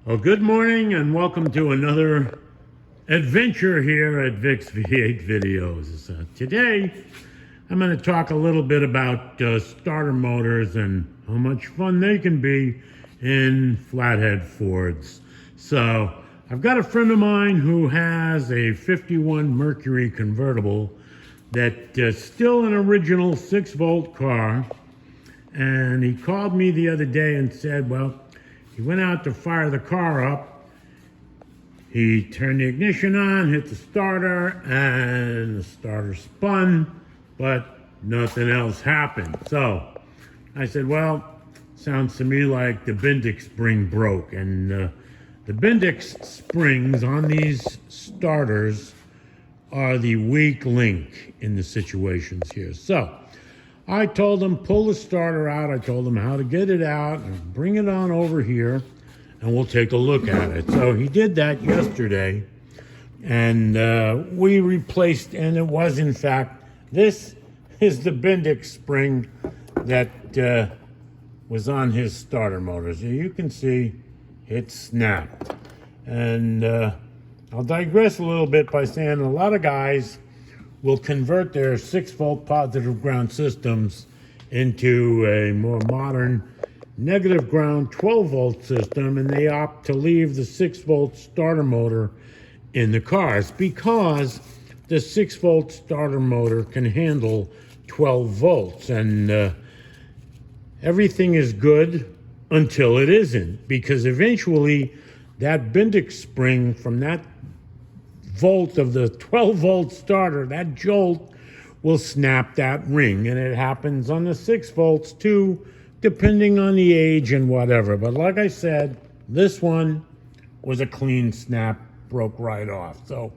Well, good morning and welcome to another adventure here at Vic's V8 Videos. Today, I'm going to talk a little bit about starter motors and how much fun they can be in flathead Fords. So, I've got a friend of mine who has a 51 Mercury convertible that's still an original 6-volt car. And he called me the other day and said, well, he went out to fire the car up. He turned the ignition on, hit the starter, and the starter spun, but nothing else happened. So I said, well, sounds to me like the Bendix Spring broke. And the Bendix Springs on these starters are the weak link in the situations here. So I told him, pull the starter out. I told him how to get it out and bring it on over here and we'll take a look at it. So he did that yesterday and we replaced, and it was in fact, this is the Bendix spring that was on his starter motor. So you can see it snapped. And I'll digress a little bit by saying a lot of guys will convert their 6-volt positive ground systems into a more modern negative ground 12-volt system, and they opt to leave the 6-volt starter motor in the cars because the 6-volt starter motor can handle 12 volts, and everything is good until it isn't, because eventually that Bendix spring from that volt of the 12-volt starter, that jolt will snap that ring. And it happens on the 6 volts too, depending on the age and whatever. But like I said, this one was a clean snap, broke right off. So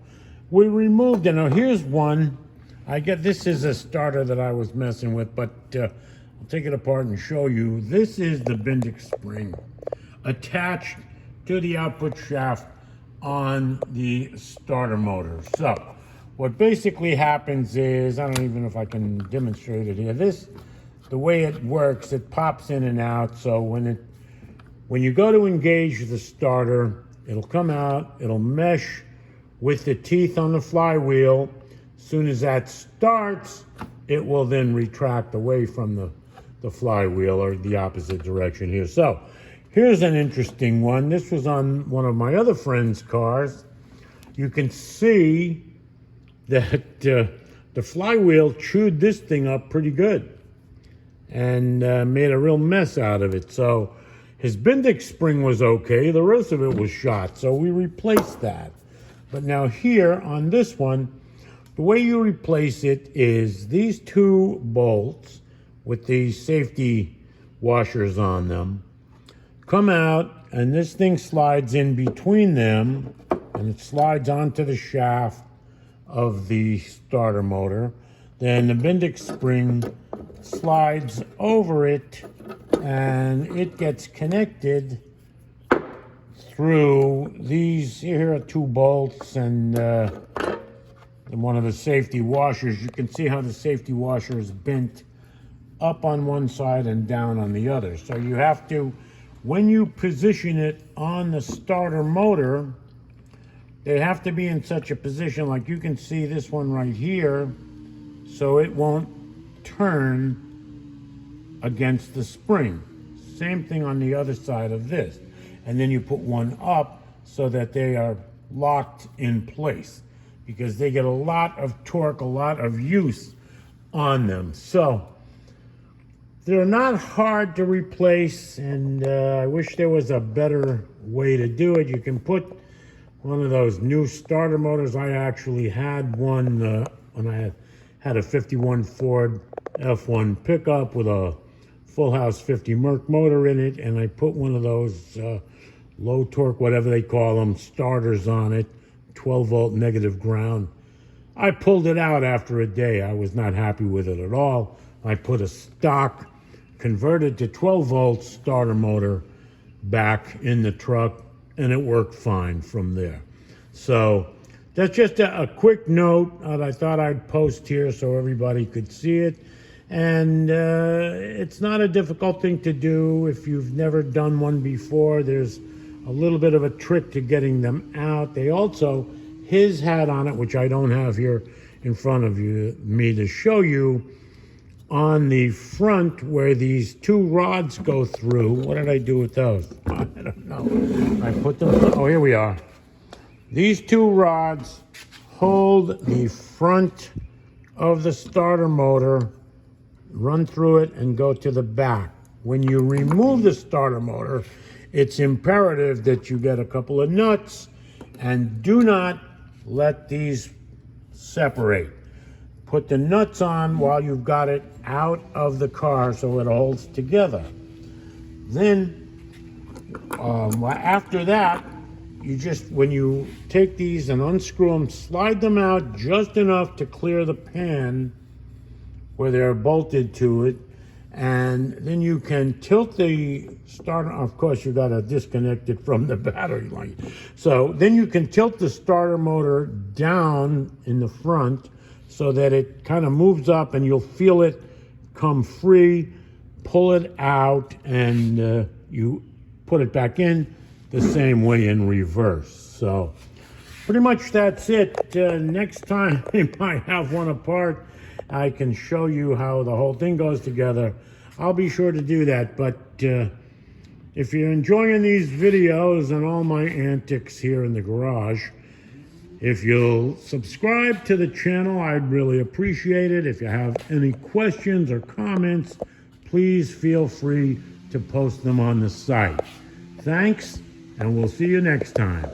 we removed it. Now here's one. This is a starter that I was messing with, but I'll take it apart and show you. This is the Bendix spring attached to the output shaft on the starter motor. So what basically happens is, I don't even know if I can demonstrate it here. The way it works, it pops in and out. So when you go to engage the starter, it'll come out, it'll mesh with the teeth on the flywheel. As soon as that starts, it will then retract away from the flywheel, or the opposite direction here. So here's an interesting one. This was on one of my other friend's cars. You can see that the flywheel chewed this thing up pretty good and made a real mess out of it. So his Bendix spring was okay. The rest of it was shot. So we replaced that. But now here on this one, the way you replace it is these 2 bolts with these safety washers on them come out, and this thing slides in between them, and it slides onto the shaft of the starter motor. Then the Bendix spring slides over it, and it gets connected through these. Here are 2 bolts and one of the safety washers. You can see how the safety washer is bent up on one side and down on the other. So you have to, when you position it on the starter motor, they have to be in such a position, like you can see this one right here, so it won't turn against the spring. Same thing on the other side of this. And then you put one up so that they are locked in place, because they get a lot of torque, a lot of use on them. So they're not hard to replace, and I wish there was a better way to do it. You can put one of those new starter motors. I actually had one when I had a 51 Ford F1 pickup with a Full House 50 Merc motor in it, and I put one of those low torque, whatever they call them, starters on it, 12-volt negative ground. I pulled it out after a day. I was not happy with it at all. I put a stock converted to 12-volt starter motor back in the truck, and it worked fine from there. So that's just a quick note that I thought I'd post here so everybody could see it. And it's not a difficult thing to do if you've never done one before. There's a little bit of a trick to getting them out. They also, his had on it, which I don't have here in front of me to show you, on the front where these two rods go through. What did I do with those? I don't know. I put them, oh, here we are. These two rods hold the front of the starter motor, run through it, and go to the back. When you remove the starter motor, it's imperative that you get a couple of nuts and do not let these separate. Put the nuts on while you've got it out of the car so it holds together. Then, after that, you just, when you take these and unscrew them, slide them out just enough to clear the pan where they're bolted to it, and then you can tilt the starter. Of course, you got to disconnect it from the battery line. So then you can tilt the starter motor down in the front so that it kind of moves up, and you'll feel it come free. Pull it out, and you put it back in the same way in reverse. So pretty much that's it. Next time I might have one apart, I can show you how the whole thing goes together. I'll be sure to do that. But if you're enjoying these videos and all my antics here in the garage, if you'll subscribe to the channel, I'd really appreciate it. If you have any questions or comments, please feel free to post them on the site. Thanks, and we'll see you next time.